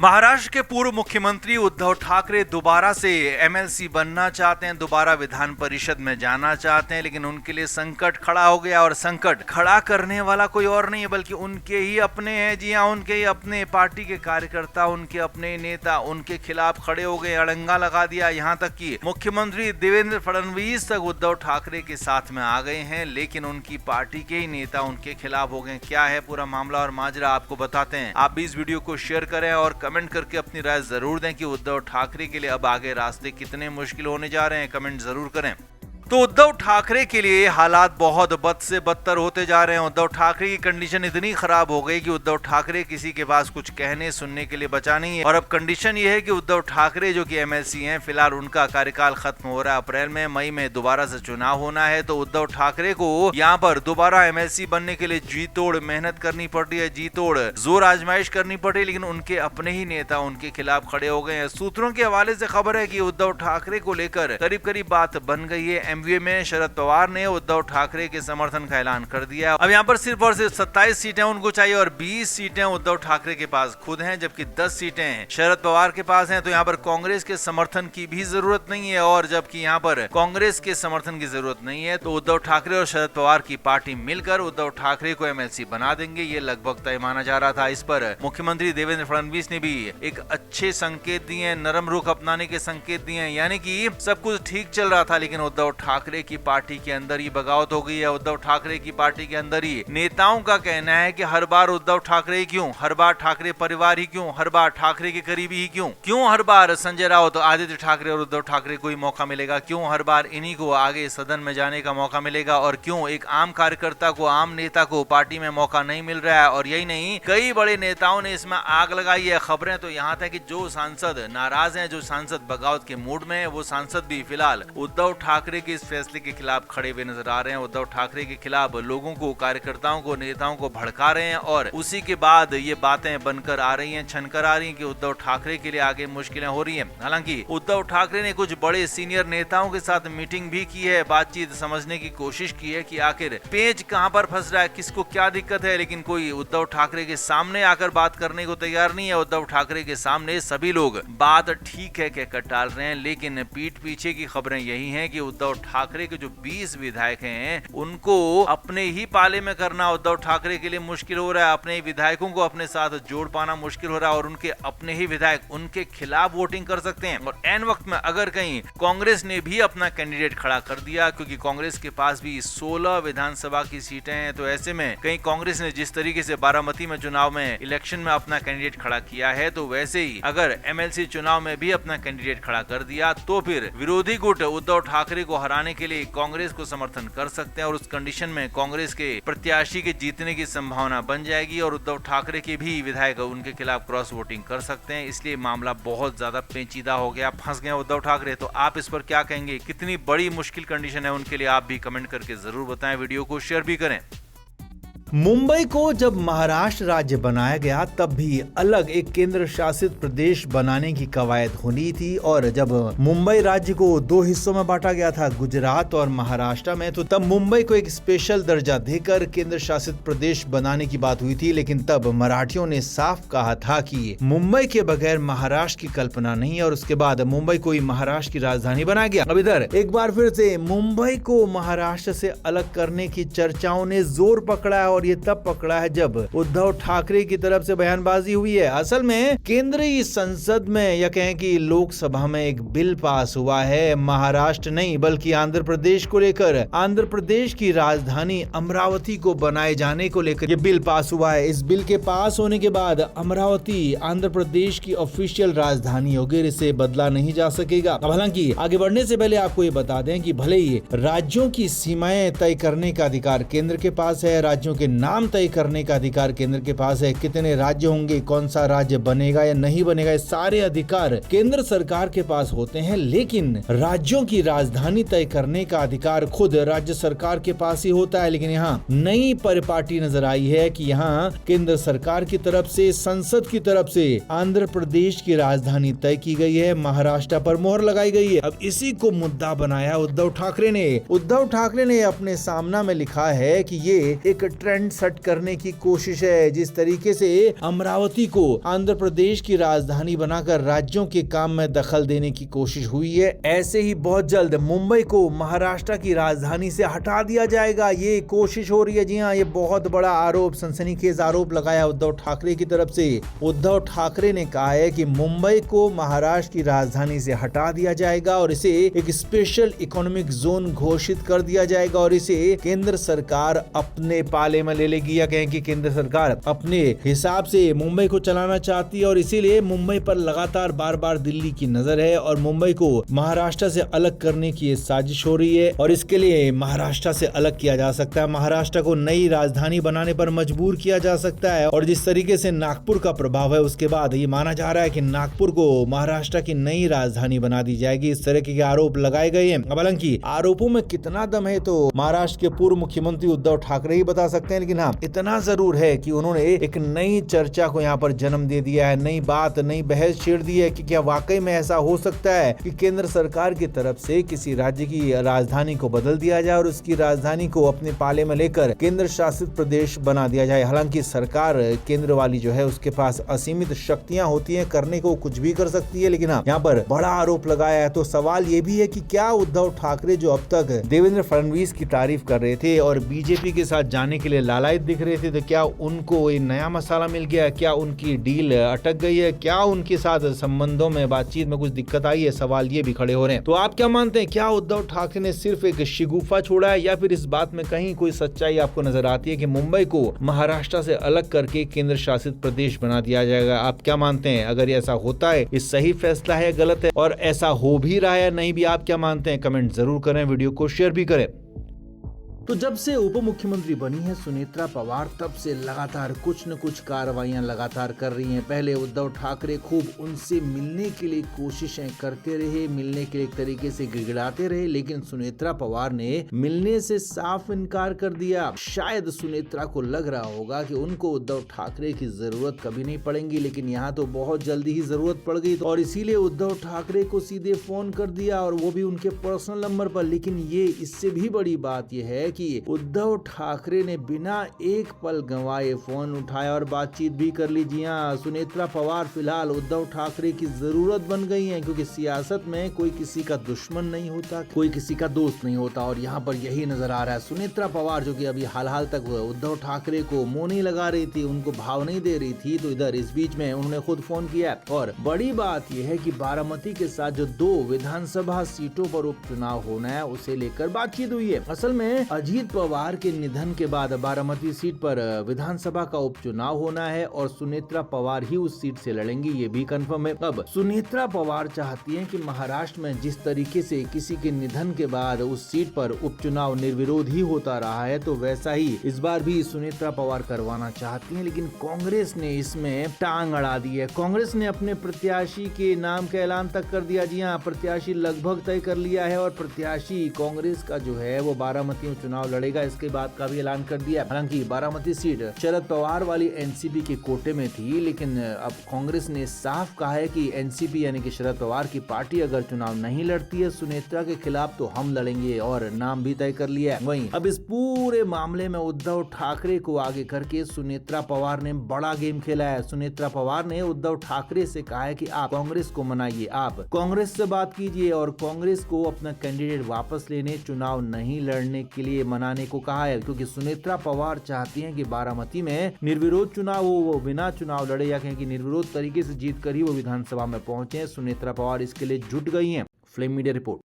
महाराष्ट्र के पूर्व मुख्यमंत्री उद्धव ठाकरे दोबारा से एमएलसी बनना चाहते हैं, दोबारा विधान परिषद में जाना चाहते हैं, लेकिन उनके लिए संकट खड़ा हो गया और संकट खड़ा करने वाला कोई और नहीं है बल्कि उनके ही अपने हैं। जी हाँ, उनके ही अपने पार्टी के कार्यकर्ता, उनके अपने नेता उनके खिलाफ खड़े हो गए, अड़ंगा लगा दिया। यहाँ तक कि मुख्यमंत्री देवेंद्र फडणवीस तक उद्धव ठाकरे के साथ में आ गए हैं, लेकिन उनकी पार्टी के ही नेता उनके खिलाफ हो गए। क्या है पूरा मामला और माजरा, आपको बताते हैं। आप भी इस वीडियो को शेयर करें और कमेंट करके अपनी राय जरूर दें कि उद्धव ठाकरे के लिए अब आगे रास्ते कितने मुश्किल होने जा रहे हैं। कमेंट जरूर करें। तो उद्धव ठाकरे के लिए हालात बहुत बद से बदतर होते जा रहे हैं। उद्धव ठाकरे की कंडीशन इतनी खराब हो गई कि उद्धव ठाकरे किसी के पास कुछ कहने सुनने के लिए बचा नहीं है। और अब कंडीशन ये है कि उद्धव ठाकरे जो कि एमएलसी हैं, फिलहाल उनका कार्यकाल खत्म हो रहा है अप्रैल में, मई में दोबारा से चुनाव होना है। तो उद्धव ठाकरे को यहाँ पर दोबारा एमएलसी बनने के लिए जी तोड़ मेहनत करनी पड़ रही है, जी तोड़ जोर आजमाइश करनी पड़ रही है, लेकिन उनके अपने ही नेता उनके खिलाफ खड़े हो गए हैं। सूत्रों के हवाले से खबर है कि उद्धव ठाकरे को लेकर करीब करीब बात बन गई है। एमवीए में शरद पवार ने उद्धव ठाकरे के समर्थन का ऐलान कर दिया। अब यहाँ पर सिर्फ और सिर्फ 27 सीटें उनको चाहिए और 20 सीटें उद्धव ठाकरे के पास खुद हैं, जबकि 10 सीटें शरद पवार के पास हैं। तो यहाँ पर कांग्रेस के समर्थन की भी जरूरत नहीं है, और जबकि यहाँ पर कांग्रेस के समर्थन की जरूरत नहीं है तो उद्धव ठाकरे और शरद पवार की पार्टी मिलकर उद्धव ठाकरे को एमएलसी बना देंगे। ये लगभग तय माना जा रहा था। इस पर मुख्यमंत्री देवेंद्र फडणवीस ने भी एक अच्छे संकेत दिए, नरम रुख अपनाने के संकेत दिए, यानी कि सब कुछ ठीक चल रहा था, लेकिन उद्धव ठाकरे की पार्टी के अंदर ही बगावत हो गई है। उद्धव ठाकरे की पार्टी के अंदर ही नेताओं का कहना है कि हर बार उद्धव ठाकरे ही क्यों, हर बार ठाकरे परिवार ही क्यों, हर बार ठाकरे के करीबी ही क्यों हर बार संजय राउत, आदित्य ठाकरे और उद्धव ठाकरे को ही मौका मिलेगा, क्यों हर बार इन्हीं को आगे सदन में जाने का मौका मिलेगा, और क्यों एक आम कार्यकर्ता को, आम नेता को पार्टी में मौका नहीं मिल रहा है। और यही नहीं, कई बड़े नेताओं ने इसमें आग लगाई है। खबरें तो यहाँ तक कि जो सांसद नाराज हैं, जो सांसद बगावत के मूड में है, वो सांसद भी फिलहाल उद्धव ठाकरे के इस फैसले के खिलाफ खड़े हुए नजर आ रहे हैं। उद्धव ठाकरे के खिलाफ लोगों को, कार्यकर्ताओं को, नेताओं को भड़का रहे हैं, और उसी के बाद ये बातें बनकर आ रही हैं, छनकर आ रही हैं कि उद्धव ठाकरे के लिए आगे मुश्किलें हो रही हैं। हालांकि उद्धव ठाकरे ने कुछ बड़े सीनियर नेताओं के साथ मीटिंग भी की है, बातचीत समझने की कोशिश की है कि आखिर पेच कहां पर फंस रहा है, किसको क्या दिक्कत है, लेकिन कोई उद्धव ठाकरे के सामने आकर बात करने को तैयार नहीं है। उद्धव ठाकरे के सामने सभी लोग बात ठीक है कहकर टाल रहे हैं, लेकिन पीठ पीछे की खबरें यही हैं कि उद्धव ठाकरे के जो 20 विधायक हैं उनको अपने ही पाले में करना उद्धव ठाकरे के लिए मुश्किल हो रहा है। अपने ही विधायकों को अपने साथ जोड़ पाना मुश्किल हो रहा है, और उनके अपने ही विधायक उनके खिलाफ वोटिंग कर सकते हैं। और ऐन वक्त में अगर कहीं कांग्रेस ने भी अपना कैंडिडेट खड़ा कर दिया, क्योंकि कांग्रेस के पास भी 16 विधानसभा की सीटें हैं, तो ऐसे में कहीं कांग्रेस ने जिस तरीके से बारामती में चुनाव में इलेक्शन में अपना कैंडिडेट खड़ा किया है, तो वैसे ही अगर एमएलसी चुनाव में भी अपना कैंडिडेट खड़ा कर दिया, तो फिर विरोधी गुट उद्धव ठाकरे को हराने के लिए कांग्रेस को समर्थन कर सकते हैं, और उस कंडीशन में कांग्रेस के प्रत्याशी के जीतने की संभावना बन जाएगी, और उद्धव ठाकरे के भी विधायक उनके खिलाफ क्रॉस वोटिंग कर सकते हैं। इसलिए मामला बहुत ज्यादा पेचीदा हो गया, फंस गए उद्धव ठाकरे। तो आप इस पर क्या कहेंगे, कितनी बड़ी मुश्किल कंडीशन है उनके लिए, आप भी कमेंट करके जरूर बताएं, वीडियो को शेयर भी करें। मुंबई को जब महाराष्ट्र राज्य बनाया गया तब भी अलग एक केंद्र शासित प्रदेश बनाने की कवायद होनी थी, और जब मुंबई राज्य को 2 हिस्सों में बांटा गया था, गुजरात और महाराष्ट्र में, तो तब मुंबई को एक स्पेशल दर्जा देकर केंद्र शासित प्रदेश बनाने की बात हुई थी। लेकिन तब मराठियों ने साफ कहा था कि मुंबई के बगैर महाराष्ट्र की कल्पना नहीं, और उसके बाद मुंबई को ही महाराष्ट्र की राजधानी बनाया गया। अब इधर एक बार फिर से मुंबई को महाराष्ट्र से अलग करने की चर्चाओं ने जोर पकड़ा है, और ये तब पकड़ा है जब उद्धव ठाकरे की तरफ से बयानबाजी हुई है। असल में केंद्रीय संसद में, या कहें कि लोकसभा में, एक बिल पास हुआ है महाराष्ट्र नहीं बल्कि आंध्र प्रदेश को लेकर। आंध्र प्रदेश की राजधानी अमरावती को बनाए जाने को लेकर ये बिल पास हुआ है। इस बिल के पास होने के बाद अमरावती आंध्र प्रदेश की ऑफिशियल राजधानी होगी, इसे बदला नहीं जा सकेगा। अब हालांकि आगे बढ़ने से पहले आपको ये बता दें कि भले ही राज्यों की सीमाएं तय करने का अधिकार केंद्र के पास है, राज्यों के नाम तय करने का अधिकार केंद्र के पास है, कितने राज्य होंगे, कौन सा राज्य बनेगा या नहीं बनेगा, सारे अधिकार केंद्र सरकार के पास होते हैं, लेकिन राज्यों की राजधानी तय करने का अधिकार खुद राज्य सरकार के पास ही होता है। लेकिन यहाँ नई परिपाटी नजर आई है कि यहाँ केंद्र सरकार की तरफ से, संसद की तरफ से आंध्र प्रदेश की राजधानी तय की गई है, महाराष्ट्र पर मोहर लगाई गई है। अब इसी को मुद्दा बनाया उद्धव ठाकरे ने। उद्धव ठाकरे ने अपने सामना में लिखा है कि ये एक ट्रेंड पैंट शर्ट करने की कोशिश है। जिस तरीके से अमरावती को आंध्र प्रदेश की राजधानी बनाकर राज्यों के काम में दखल देने की कोशिश हुई है, ऐसे ही बहुत जल्द मुंबई को महाराष्ट्र की राजधानी से हटा दिया जाएगा, ये कोशिश हो रही है। जी हाँ, ये बहुत बड़ा आरोप, सनसनीखेज आरोप लगाया उद्धव ठाकरे की तरफ से। उद्धव ठाकरे ने कहा है कि मुंबई को महाराष्ट्र की राजधानी से हटा दिया जाएगा और इसे एक स्पेशल इकोनॉमिक जोन घोषित कर दिया जाएगा और इसे केंद्र सरकार अपने पाले में ले लेगी, या कहें कि केंद्र सरकार अपने हिसाब से मुंबई को चलाना चाहती है और इसीलिए मुंबई पर लगातार बार बार दिल्ली की नजर है और मुंबई को महाराष्ट्र से अलग करने की साजिश हो रही है। और इसके लिए महाराष्ट्र से अलग किया जा सकता है, महाराष्ट्र को नई राजधानी बनाने पर मजबूर किया जा सकता है। और जिस तरीके से नागपुर का प्रभाव है, उसके बाद ये माना जा रहा है कि नागपुर को महाराष्ट्र की नई राजधानी बना दी जाएगी। इस तरह के आरोप लगाए गए हैं। हालांकि आरोपों में कितना दम है तो महाराष्ट्र के पूर्व मुख्यमंत्री उद्धव ठाकरे ही बता सकते हैं, लेकिन हाँ, इतना जरूर है कि उन्होंने एक नई चर्चा को यहाँ पर जन्म दे दिया है, नई बात, नई बहस छेड़ दी है कि क्या वाकई में ऐसा हो सकता है कि केंद्र सरकार की तरफ से किसी राज्य की राजधानी को बदल दिया जाए और उसकी राजधानी को अपने पाले में लेकर केंद्र शासित प्रदेश बना दिया जाए। हालांकि सरकार केंद्र वाली जो है उसके पास असीमित शक्तियां होती हैं, करने को कुछ भी कर सकती है, लेकिन हाँ, यहाँ पर बड़ा आरोप लगाया है। तो सवाल ये भी है कि क्या उद्धव ठाकरे जो अब तक देवेंद्र फडणवीस की तारीफ कर रहे थे और बीजेपी के साथ जाने के लिए लालायित दिख रहे थे, तो क्या उनको एक नया मसाला मिल गया? क्या उनकी डील अटक गई है? क्या उनके साथ संबंधों में, बातचीत में कुछ दिक्कत आई है? सवाल ये भी खड़े हो रहे हैं। तो आप क्या मानते हैं, क्या उद्धव ठाकरे ने सिर्फ एक शिगुफा छोड़ा है या फिर इस बात में कहीं कोई सच्चाई आपको नजर आती है कि मुंबई को महाराष्ट्र से अलग करके केंद्र शासित प्रदेश बना दिया जाएगा? आप क्या मानते हैं? अगर ऐसा होता है, ये सही फैसला है, गलत है, और ऐसा हो भी रहा है नहीं भी, आप क्या मानते हैं? कमेंट जरूर करें, वीडियो को शेयर भी करें। तो जब से उप मुख्यमंत्री बनी है सुनेत्रा पवार, तब से लगातार कुछ न कुछ कार्रवाइयां लगातार कर रही हैं। पहले उद्धव ठाकरे खूब उनसे मिलने के लिए कोशिशें करते रहे, मिलने के एक तरीके से गिड़गिड़ाते रहे, लेकिन सुनेत्रा पवार ने मिलने से साफ इनकार कर दिया। शायद सुनेत्रा को लग रहा होगा कि उनको उद्धव ठाकरे की जरूरत कभी नहीं पड़ेगी, लेकिन यहाँ तो बहुत जल्दी ही जरूरत पड़ गई और इसीलिए उद्धव ठाकरे को सीधे फोन कर दिया, और वो भी उनके पर्सनल नंबर पर। लेकिन ये इससे भी बड़ी बात यह है कि उद्धव ठाकरे ने बिना एक पल गंवाए फोन उठाया और बातचीत भी कर ली। जी हाँ, सुनेत्रा पवार फिलहाल उद्धव ठाकरे की जरूरत बन गई हैं, क्योंकि सियासत में कोई किसी का दुश्मन नहीं होता, कोई किसी का दोस्त नहीं होता, और यहाँ पर यही नजर आ रहा है। सुनेत्रा पवार जो कि अभी हाल तक उद्धव ठाकरे को मुंह नहीं लगा रही थी, उनको भाव नहीं दे रही थी, तो इधर इस बीच में उन्होंने खुद फोन किया। और बड़ी बात यह है कि बारामती के साथ जो 2 विधानसभा सीटों पर उपचुनाव होना है, उसे लेकर बातचीत हुई है। असल में अजीत पवार के निधन के बाद बारामती सीट पर विधानसभा का उपचुनाव होना है और सुनेत्रा पवार ही उस सीट से लड़ेंगी, ये भी कंफर्म है। अब सुनेत्रा पवार चाहती हैं कि महाराष्ट्र में जिस तरीके से किसी के निधन के बाद उस सीट पर उपचुनाव निर्विरोध ही होता रहा है, तो वैसा ही इस बार भी सुनेत्रा पवार करवाना चाहती हैं। लेकिन कांग्रेस ने इसमें टांग अड़ा दी है। कांग्रेस ने अपने प्रत्याशी के नाम का ऐलान तक कर दिया। जी हाँ, प्रत्याशी लगभग तय कर लिया है और प्रत्याशी कांग्रेस का जो है वो बारामती में चुनाव लड़ेगा, इसके बाद का भी ऐलान कर दिया। हालांकि बारामती सीट शरद पवार वाली एनसीपी के कोटे में थी, लेकिन अब कांग्रेस ने साफ कहा है कि एनसीपी यानी कि शरद पवार की पार्टी अगर चुनाव नहीं लड़ती है सुनेत्रा के खिलाफ, तो हम लड़ेंगे, और नाम भी तय कर लिया है। वहीं अब इस पूरे मामले में उद्धव ठाकरे को आगे करके सुनेत्रा पवार ने बड़ा गेम खेला है। सुनेत्रा पवार ने उद्धव ठाकरे से कहा है कि आप कांग्रेस को मनाइए, आप कांग्रेस से बात कीजिए और कांग्रेस को अपना कैंडिडेट वापस लेने, चुनाव नहीं लड़ने के लिए मनाने को कहा है, क्योंकि सुनेत्रा पवार चाहती हैं कि बारामती में निर्विरोध चुनाव हो, वो बिना चुनाव लड़े, या कहें कि निर्विरोध तरीके से जीत कर ही वो विधानसभा में पहुंचे। सुनेत्रा पवार इसके लिए जुट गई हैं। Flame media report.